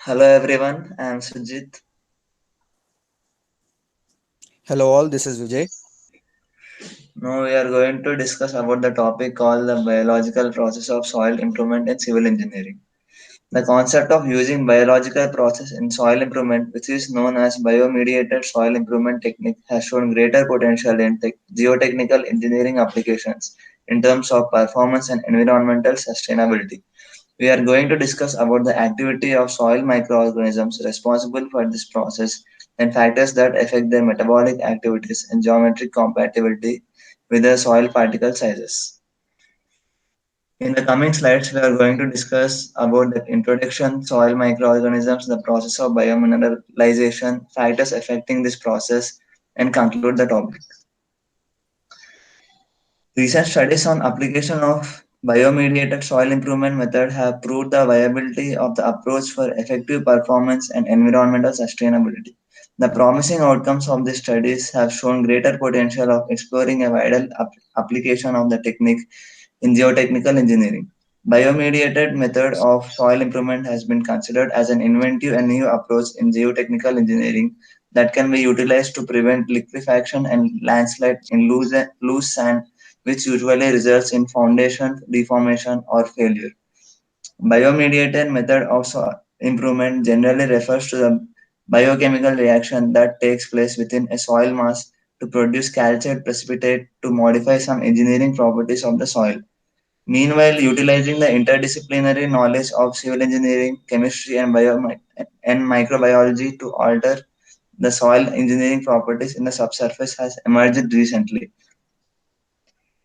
Hello everyone, I am Sujit. Hello all, this is Vijay. Now we are going to discuss about the topic called the biological process of soil improvement in civil engineering. The concept of using biological process in soil improvement, which is known as biomediated soil improvement technique, has shown greater potential in geotechnical engineering applications in terms of performance and environmental sustainability. We are going to discuss about the activity of soil microorganisms responsible for this process and factors that affect their metabolic activities and geometric compatibility with the soil particle sizes. In the coming slides, we are going to discuss about the introduction, soil microorganisms, the process of biomineralization, factors affecting this process, and conclude the topic. Recent studies on application of biomediated soil improvement method have proved the viability of the approach for effective performance and environmental sustainability. The promising outcomes of these studies have shown greater potential of exploring a wider application of the technique in geotechnical engineering. Biomediated method of soil improvement has been considered as an inventive and new approach in geotechnical engineering that can be utilized to prevent liquefaction and landslide in loose sand, which usually results in foundation deformation or failure. Biomediated method of soil improvement generally refers to the biochemical reaction that takes place within a soil mass to produce calcite precipitate to modify some engineering properties of the soil. Meanwhile, utilizing the interdisciplinary knowledge of civil engineering, chemistry, and microbiology to alter the soil engineering properties in the subsurface has emerged recently.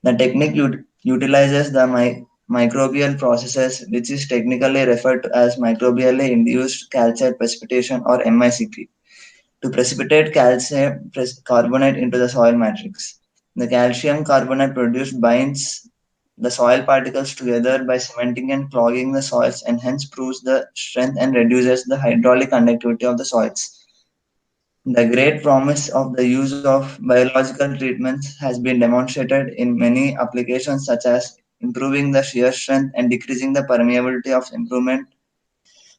The technique utilizes the microbial processes, which is technically referred to as microbially induced calcite precipitation or MICP, to precipitate calcium carbonate into the soil matrix. The calcium carbonate produced binds the soil particles together by cementing and clogging the soils and hence proves the strength and reduces the hydraulic conductivity of the soils. The great promise of the use of biological treatments has been demonstrated in many applications such as improving the shear strength and decreasing the permeability of improvement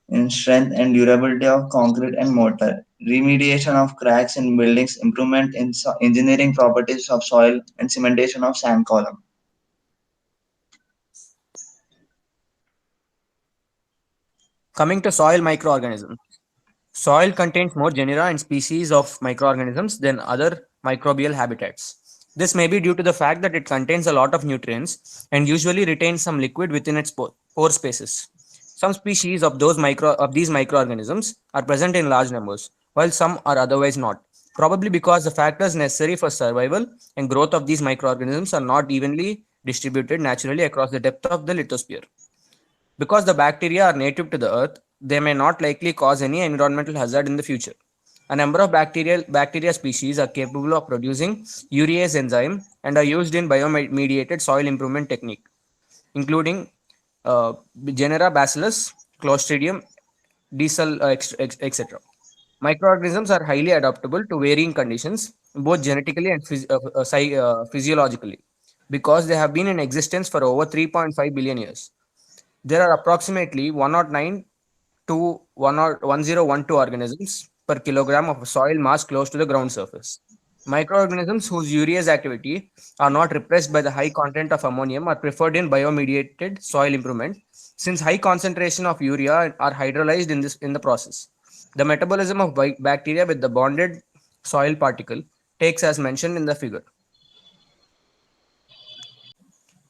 in strength and durability of concrete and mortar, remediation of cracks in buildings, improvement in engineering properties of soil, and cementation of sand column. Coming to soil microorganisms. Soil contains more genera and species of microorganisms than other microbial habitats. This may be due to the fact that it contains a lot of nutrients and usually retains some liquid within its pore spaces. Some species of these microorganisms are present in large numbers, while some are otherwise not. Probably because the factors necessary for survival and growth of these microorganisms are not evenly distributed naturally across the depth of the lithosphere. Because the bacteria are native to the earth, they may not likely cause any environmental hazard in the future. A number of bacteria species are capable of producing urease enzyme and are used in biomediated soil improvement technique, including uh, genera Bacillus, Clostridium, etc. Microorganisms are highly adaptable to varying conditions, both genetically and physiologically, because they have been in existence for over 3.5 billion years. There are approximately 109 to 1012 organisms per kilogram of soil mass close to the ground surface. Microorganisms whose urease activity are not repressed by the high content of ammonium are preferred in biomediated soil improvement since high concentration of urea are hydrolyzed in the process. The metabolism of bacteria with the bonded soil particle takes as mentioned in the figure.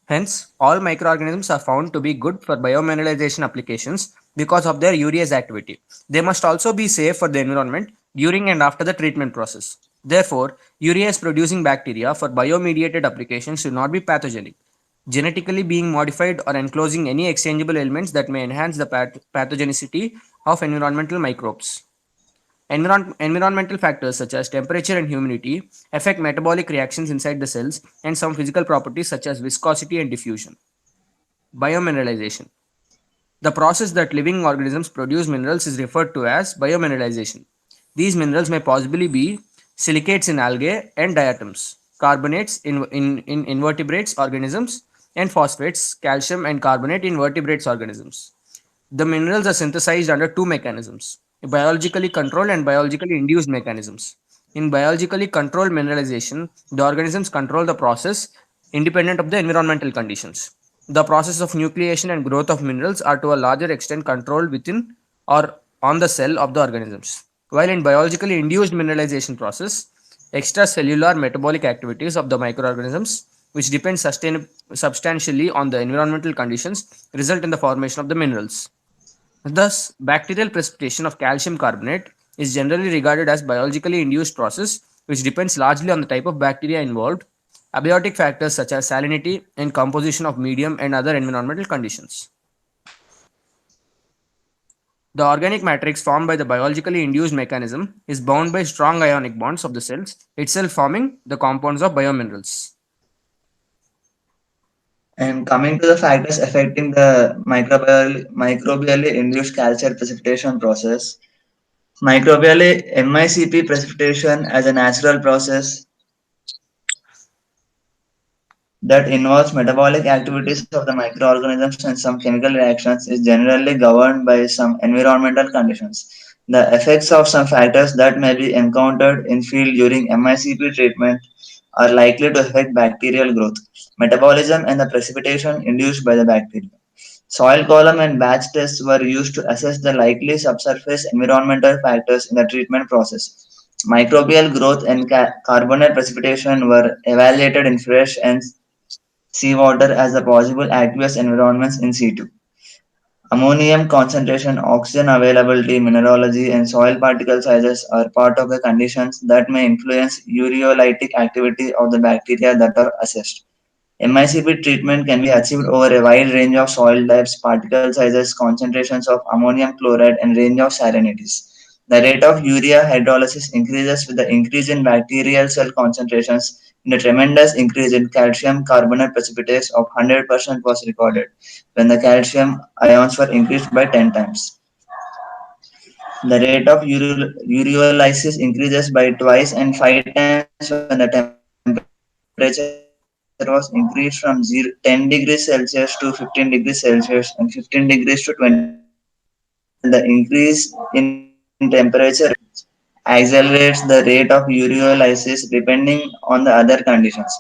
Hence, all microorganisms are found to be good for biomineralization applications because of their urease activity. They must also be safe for the environment during and after the treatment process. Therefore, urease producing bacteria for biomediated applications should not be pathogenic, genetically being modified or enclosing any exchangeable elements that may enhance the pathogenicity of environmental microbes. Environmental factors such as temperature and humidity affect metabolic reactions inside the cells and some physical properties such as viscosity and diffusion. Biomineralization. The process that living organisms produce minerals is referred to as biomineralization. These minerals may possibly be silicates in algae and diatoms, carbonates in invertebrates organisms, and phosphates, calcium, and carbonate in vertebrates organisms. The minerals are synthesized under two mechanisms: biologically controlled and biologically induced mechanisms. In biologically controlled mineralization, the organisms control the process independent of the environmental conditions. The process of nucleation and growth of minerals are to a larger extent controlled within or on the cell of the organisms. While in biologically induced mineralization process, extracellular metabolic activities of the microorganisms, which depend substantially on the environmental conditions, result in the formation of the minerals. Thus, bacterial precipitation of calcium carbonate is generally regarded as biologically induced process which depends largely on the type of bacteria involved, abiotic factors such as salinity and composition of medium and other environmental conditions. The organic matrix formed by the biologically induced mechanism is bound by strong ionic bonds of the cells itself forming the compounds of biominerals. And coming to the factors affecting the microbially induced calcium precipitation process, microbially MICP precipitation as a natural process that involves metabolic activities of the microorganisms and some chemical reactions is generally governed by some environmental conditions. The effects of some factors that may be encountered in field during MICP treatment are likely to affect bacterial growth, metabolism, and the precipitation induced by the bacteria. Soil column and batch tests were used to assess the likely subsurface environmental factors in the treatment process. Microbial growth and carbonate precipitation were evaluated in fresh and seawater as the possible aqueous environments in situ. Ammonium concentration, oxygen availability, mineralogy, and soil particle sizes are part of the conditions that may influence ureolytic activity of the bacteria that are assessed. MICP treatment can be achieved over a wide range of soil types, particle sizes, concentrations of ammonium chloride, and range of salinities. The rate of urea hydrolysis increases with the increase in bacterial cell concentrations, and a tremendous increase in calcium carbonate precipitates of 100% was recorded when the calcium ions were increased by 10 times. The rate of ureolysis increases by twice and 5 times when the temperature was increased from 10 degrees Celsius to 15 degrees Celsius and 15 degrees to 20 degrees Celsius. The increase in temperature accelerates the rate of ureolysis depending on the other conditions.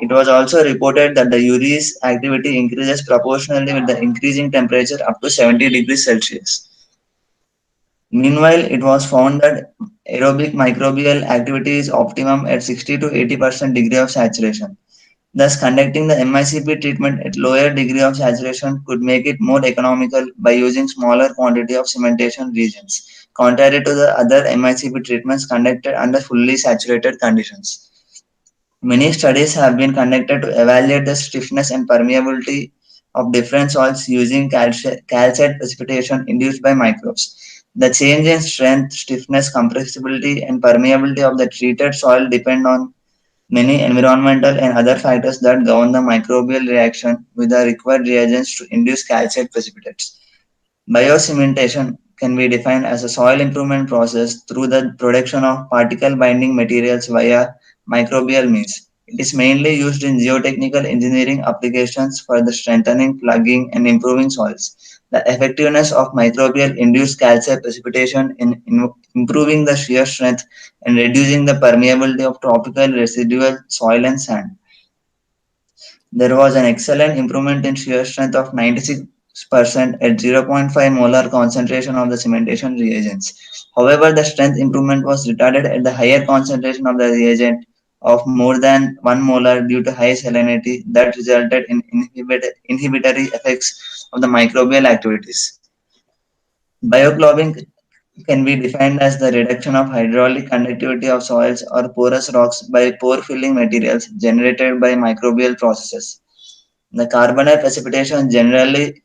It was also reported that the urease activity increases proportionally with the increasing temperature up to 70 degrees Celsius. Meanwhile, it was found that aerobic microbial activity is optimum at 60 to 80% degree of saturation. Thus, conducting the MICP treatment at lower degree of saturation could make it more economical by using smaller quantity of cementation reagents, contrary to the other MICP treatments conducted under fully saturated conditions. Many studies have been conducted to evaluate the stiffness and permeability of different soils using calcite precipitation induced by microbes. The change in strength, stiffness, compressibility, and permeability of the treated soil depend on many environmental and other factors that govern the microbial reaction with the required reagents to induce calcite precipitates. Biocementation can be defined as a soil improvement process through the production of particle binding materials via microbial means. It is mainly used in geotechnical engineering applications for the strengthening, plugging, and improving soils. The effectiveness of microbial induced calcite precipitation in improving the shear strength and reducing the permeability of tropical residual soil and sand. There was an excellent improvement in shear strength of 96% at zero point 0.5 molar concentration of the cementation reagents. However, the strength improvement was retarded at the higher concentration of the reagent of more than 1 molar due to high salinity that resulted in inhibitory effects of the microbial activities. Bioclobbing can be defined as the reduction of hydraulic conductivity of soils or porous rocks by pore filling materials generated by microbial processes. The carbonate precipitation generally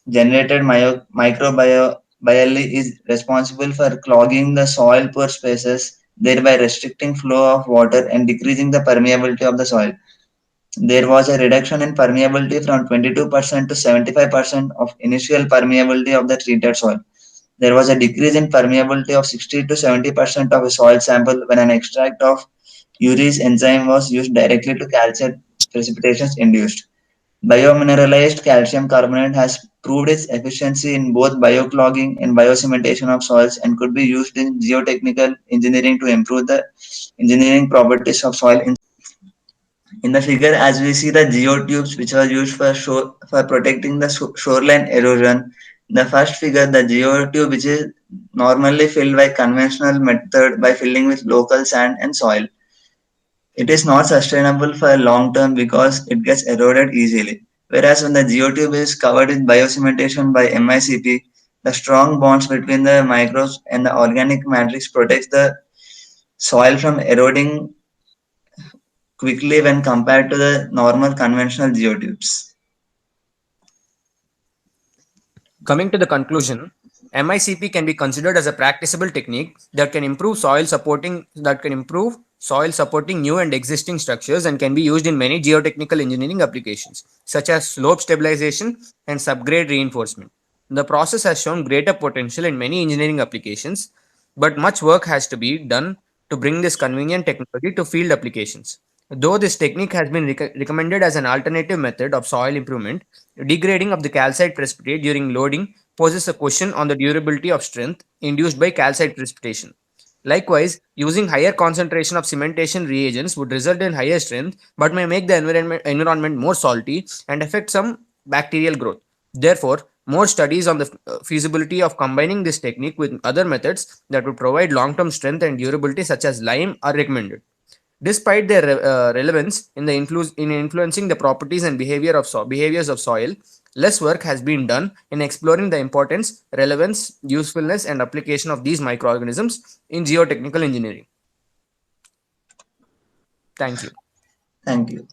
generated microbially is responsible for clogging the soil pore spaces, thereby restricting flow of water and decreasing the permeability of the soil. There was a reduction in permeability from 22% to 75% of initial permeability of the treated soil. There was a decrease in permeability of 60 to 70% of a soil sample when an extract of urease enzyme was used directly to calcite precipitations induced. Biomineralized calcium carbonate has proved its efficiency in both bioclogging and biocementation of soils and could be used in geotechnical engineering to improve the engineering properties of soil. In the figure, as we see the geotubes which are used for protecting the shoreline erosion. The first figure, the geotube, which is normally filled by conventional method by filling with local sand and soil. It is not sustainable for long term because it gets eroded easily. Whereas when the geotube is covered with biocementation by MICP, the strong bonds between the microbes and the organic matrix protects the soil from eroding quickly when compared to the normal conventional geotubes. Coming to the conclusion, MICP can be considered as a practicable technique that can improve soil supporting new and existing structures and can be used in many geotechnical engineering applications such as slope stabilization and subgrade reinforcement. The process has shown greater potential in many engineering applications, but much work has to be done to bring this convenient technology to field applications. Though this technique has been recommended as an alternative method of soil improvement, degrading of the calcite precipitate during loading poses a question on the durability of strength induced by calcite precipitation. Likewise, using higher concentration of cementation reagents would result in higher strength but may make the environment more salty and affect some bacterial growth. Therefore, more studies on the feasibility of combining this technique with other methods that would provide long term strength and durability, such as lime, are recommended. Despite their relevance in influencing the properties and behaviors of soil, less work has been done in exploring the importance, relevance, usefulness, and application of these microorganisms in geotechnical engineering. Thank you. Thank you.